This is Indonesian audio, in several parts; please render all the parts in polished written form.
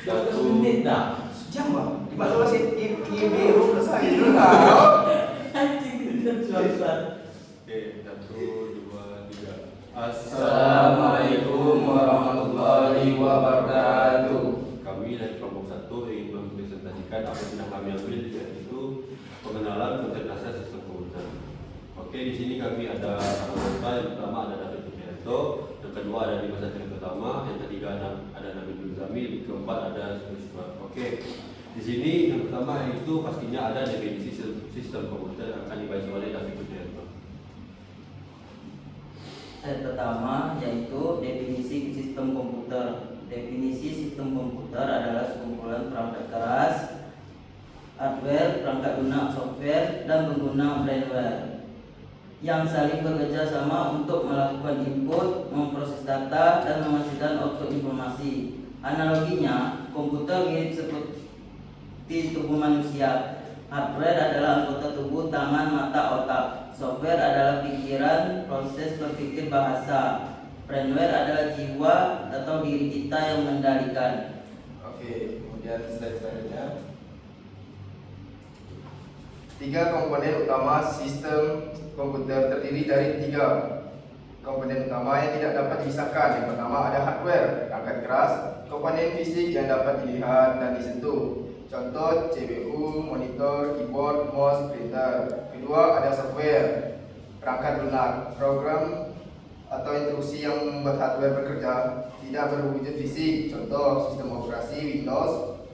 Satu menit dah. Sejam bang. Di mana masih IBU selesai dulu lah. Anjing itu suara. Oke, 1, 2, 3. Assalamualaikum warahmatullahi wabarakatuh. Kami dari kelompok 1 ingin mempresentasikan apa yang sedang kami ambil, yaitu pengenalan konsep dasar sistem komputer. Oke, di sini kami ada anggota. Yang pertama ada David Pujianto, yang kedua ada Dimas Satrio Utama, yang ketiga ada Nabil Zamil, keempat ada Sulisma. Oke, di sini yang pertama itu pastinya ada definisi sistem komputer yang akan dibahas oleh David Pujianto. Yang pertama yaitu definisi sistem komputer. Definisi sistem komputer adalah sekumpulan perangkat keras, hardware, perangkat lunak, software, dan pengguna brainware yang saling bekerja sama untuk melakukan input, memproses data, dan menghasilkan output informasi. Analoginya, komputer mirip seperti tubuh manusia. Hardware adalah anggota tubuh, tangan, mata, otak. Software adalah pikiran, proses berpikir, bahasa. Brainware adalah jiwa atau diri kita yang mengendalikan. Oke, kemudian slide selanjutnya. 3 komponen utama sistem komputer terdiri dari 3 komponen utama yang tidak dapat dipisahkan. Yang pertama ada hardware, perangkat keras, komponen fisik yang dapat dilihat dan disentuh. Contoh CPU, monitor, keyboard, mouse, printer. Kedua ada software, perangkat lunak, program atau instruksi yang membuat hardware bekerja tidak berwujud fisik. Contoh sistem operasi Windows,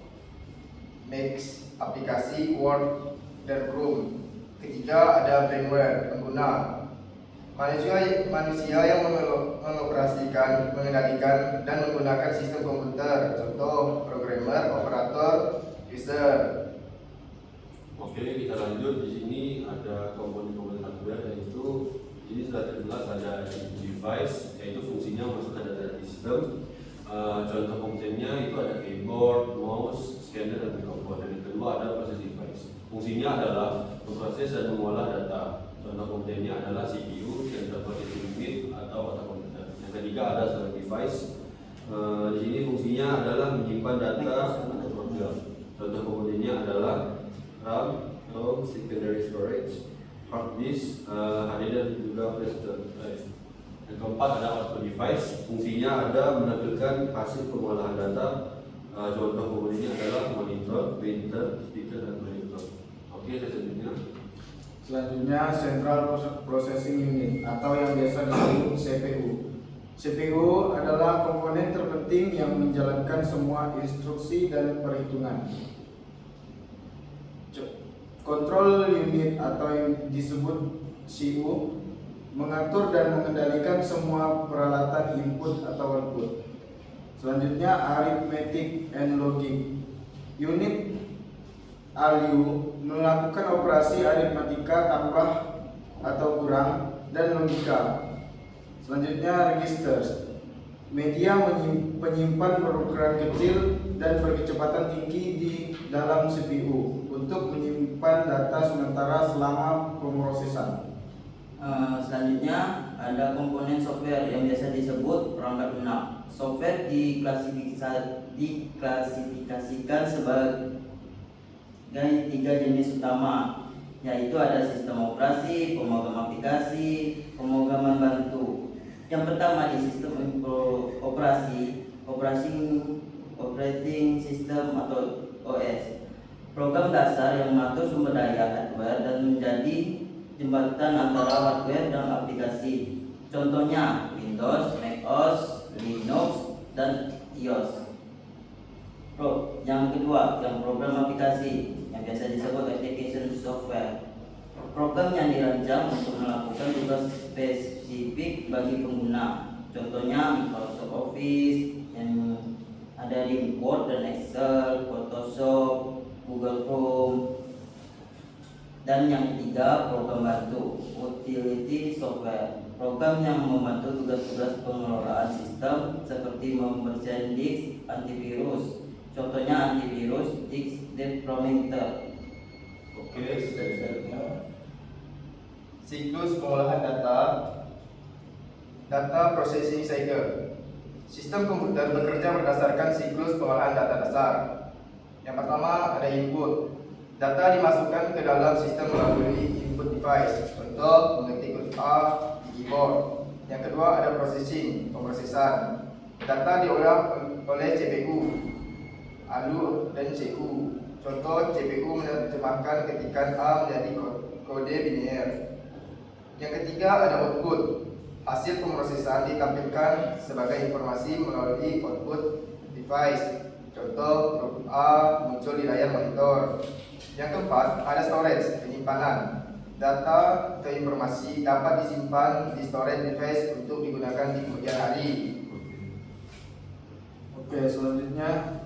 Mac, aplikasi Word dan Chrome. Ketiga ada brainware, pengguna, manusia yang mengoperasikan, mengendalikan dan menggunakan sistem komputer. Contoh programmer, operator, user. Oke, kita lanjut. Di sini ada komponen-komponen hardware, yaitu ini sudah terjelas ada device, yaitu fungsinya memasukkan data di sistem. Contoh komponennya itu ada keyboard, mouse, scanner, dan komponen. Yang kedua ada proses device. Fungsinya adalah memproses dan mengolah data. Contoh komponennya adalah CPU, central processing unit, atau otak komputer. Yang ketiga ada storage device. Di sini fungsinya adalah menyimpan data atau program. Contoh komponennya adalah RAM atau secondary storage, hard disk, HDD, dan juga flash drive. Yang keempat ada output device. Fungsinya ada menampilkan hasil pengolahan data. Contoh komponennya adalah monitor, printer, speaker, dan monitor. Oke, Selanjutnya Central Processing Unit atau yang biasa disebut CPU. CPU adalah komponen terpenting yang menjalankan semua instruksi dan perhitungan. Control Unit atau yang disebut CU mengatur dan mengendalikan semua peralatan input atau output. Selanjutnya Arithmetic and Logic Unit ALU melakukan operasi aritmatika, tambah atau kurang, dan logika. Selanjutnya registers, media penyimpan berukuran kecil dan berkecepatan tinggi di dalam CPU untuk menyimpan data sementara selama pemrosesan. Selanjutnya ada komponen software yang biasa disebut perangkat lunak. Software diklasifikasikan sebagai 3 jenis utama, yaitu ada sistem operasi, pemrogram aplikasi, pemrograman bantu. Yang pertama di sistem operasi, operating system atau OS, program dasar yang mengatur sumber daya hardware dan menjadi jembatan antara hardware dan aplikasi. Contohnya Windows, Mac OS, Linux, dan iOS. Yang kedua, yang program aplikasi yang biasa disebut application software. Program yang dirancang untuk melakukan tugas spesifik bagi pengguna. Contohnya Microsoft Office yang ada di Word dan Excel, Photoshop, Google Chrome. Dan yang ketiga, program bantu, utility software. Program yang membantu tugas-tugas pengelolaan sistem seperti membersihkan disk, antivirus. Contohnya antivirus, disk deploymeter. Oke, selanjutnya siklus pengolahan data processing cycle. Sistem komputer bekerja berdasarkan siklus pengolahan data dasar. Yang pertama ada input. Data dimasukkan ke dalam sistem melalui input device. Contoh mengetik huruf A di keyboard. Yang kedua ada processing, pemrosesan. Data diolah oleh CPU, ALU dan CU. Contoh CPU menerjemahkan ketikan A menjadi kode biner. Yang ketiga ada output. Hasil pemrosesan ditampilkan sebagai informasi melalui output device. Contoh huruf A muncul di layar monitor. Yang keempat ada storage, penyimpanan. Data atau informasi dapat disimpan di storage device untuk digunakan di kemudian hari. Oke, selanjutnya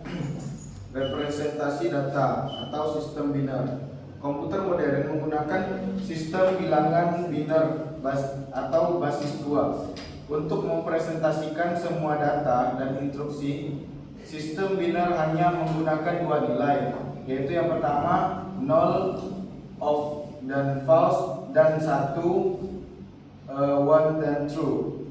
representasi data atau sistem biner. Komputer modern menggunakan sistem bilangan biner atau basis 2 untuk mempresentasikan semua data dan instruksi. Sistem biner hanya menggunakan dua nilai, yaitu yang pertama 0, off dan false, dan 1, 1 dan true.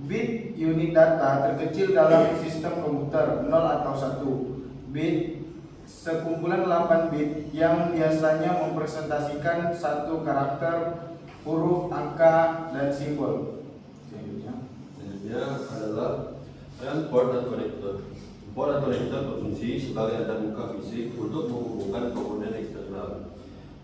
Bit unit data terkecil dalam sistem komputer 0 atau 1. Bit sekumpulan 8 bit yang biasanya mempresentasikan satu karakter, huruf, angka, dan simbol. Selanjutnya adalah port dan konektor. Port dan konektor berfungsi sebagai antarmuka fisik untuk menghubungkan komponen eksternal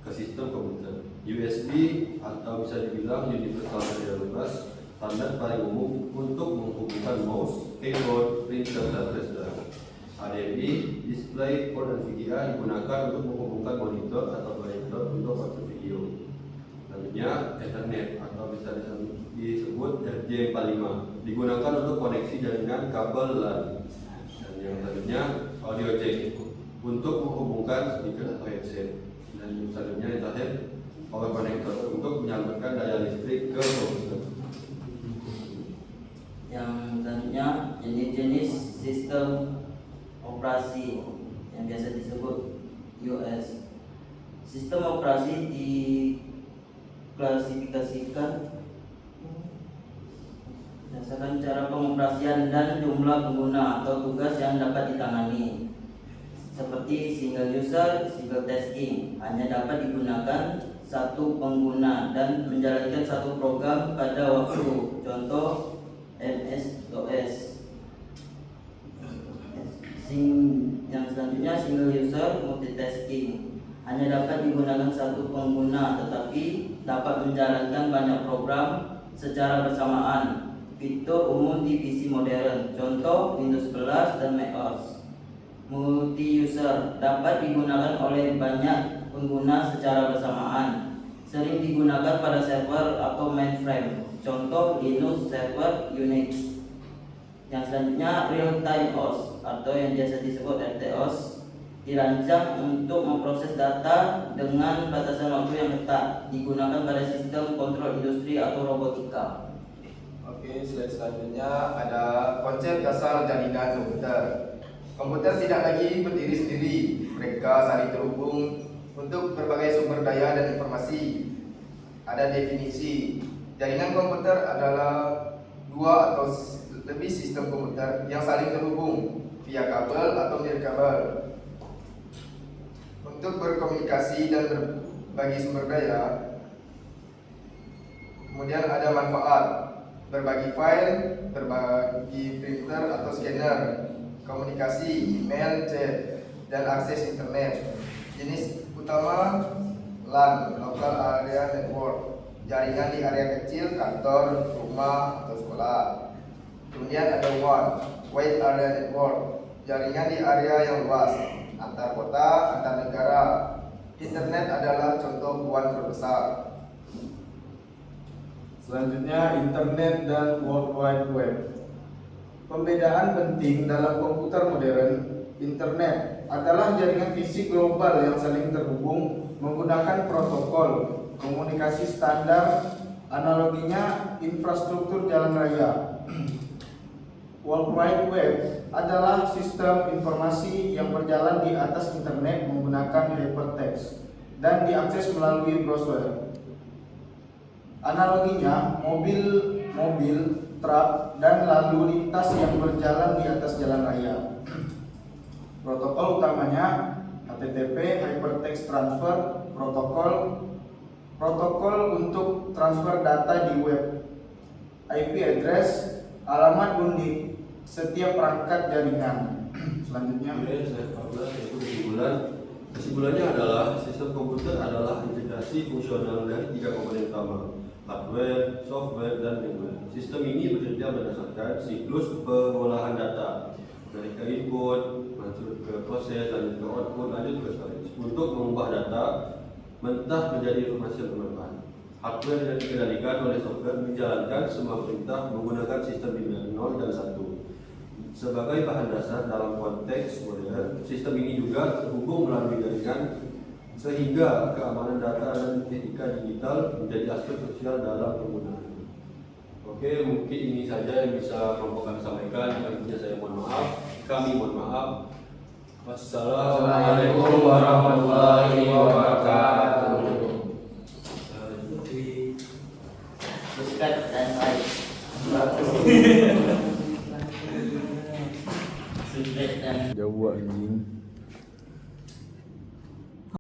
ke sistem komputer. USB atau bisa dibilang Universal Serial Bus, standar paling umum untuk menghubungkan mouse, keyboard, printer, dan flash drive. HDMI, display, port, dan VGA digunakan untuk menghubungkan monitor atau proyektor untuk output video. Selanjutnya Ethernet atau bisa disebut RJ45 digunakan untuk koneksi jaringan kabel LAN. Dan yang selanjutnya audio jack untuk menghubungkan speaker atau headset. Dan selanjutnya yang terakhir power connector untuk menyalurkan daya listrik ke komputer. Yang selanjutnya jenis-jenis sistem operasi yang biasa disebut US. Sistem operasi diklasifikasikan berdasarkan cara pengoperasian dan jumlah pengguna atau tugas yang dapat ditangani. Seperti single user, single tasking, hanya dapat digunakan satu pengguna dan menjalankan satu program pada waktu. Contoh MS-DOS. Yang selanjutnya single user multitasking, hanya dapat digunakan satu pengguna tetapi dapat menjalankan banyak program secara bersamaan. Fitur umum di PC modern, contoh Windows 11 dan macOS. Multi user dapat digunakan oleh banyak pengguna secara bersamaan, sering digunakan pada server atau mainframe, contoh Linux server Unix. Yang selanjutnya real time OS atau yang biasa disebut RTOS, dirancang untuk memproses data dengan batasan waktu yang ketat, digunakan pada sistem kontrol industri atau robotika. Oke, slide selanjutnya ada konsep dasar jaringan komputer. Komputer tidak lagi berdiri sendiri, mereka saling terhubung untuk berbagai sumber daya dan informasi. Ada definisi. Jaringan komputer adalah dua atau lebih sistem komputer yang saling terhubung via kabel atau nirkabel untuk berkomunikasi dan berbagi sumber daya. Kemudian ada manfaat, berbagi file, berbagi printer atau scanner, komunikasi, email, chat, dan akses internet. Jenis utama LAN, Local Area Network, jaringan di area kecil, kantor, rumah, atau sekolah. Kemudian ada WAN, Wide Area Network, jaringan di area yang luas, antar kota, antar negara. Internet adalah contoh WAN terbesar. Selanjutnya internet dan World Wide Web. Pembedaan penting dalam komputer modern. Internet adalah jaringan fisik global yang saling terhubung menggunakan protokol komunikasi standar, analoginya infrastruktur jalan raya. World Wide Web adalah sistem informasi yang berjalan di atas internet menggunakan hypertext dan diakses melalui browser. Analoginya mobil truk, dan lalu lintas yang berjalan di atas jalan raya. Protokol utamanya HTTP, Hypertext Transfer Protocol, protokol untuk transfer data di web, IP address, alamat unik setiap perangkat jaringan. Selanjutnya, Oke, saya 14 yaitu kesimpulan. Kesimpulannya adalah sistem komputer adalah integrasi fungsional dari 3 komponen utama: hardware, software, dan firmware. Sistem ini bekerja berdasarkan siklus pengolahan data dari ke input, masuk ke proses, lanjut ke output, lanjut ke storage untuk mengubah data mentah menjadi informasi yang bermanfaat. Hardware yang dikendalikan oleh software menjalankan semua perintah menggunakan sistem binaris 0 dan 1. Sebagai bahan dasar dalam konteks modern, sistem ini juga terhubung melalui jaringan sehingga keamanan data dan etika digital menjadi aspek krusial dalam penggunaan. Oke, mungkin ini saja yang bisa kelompok kami sampaikan. Intinya saya mohon maaf, kami mohon maaf. Assalamualaikum warahmatullahi wabarakatuh. Ustaz dan saya. Ustaz dan jauh anjing.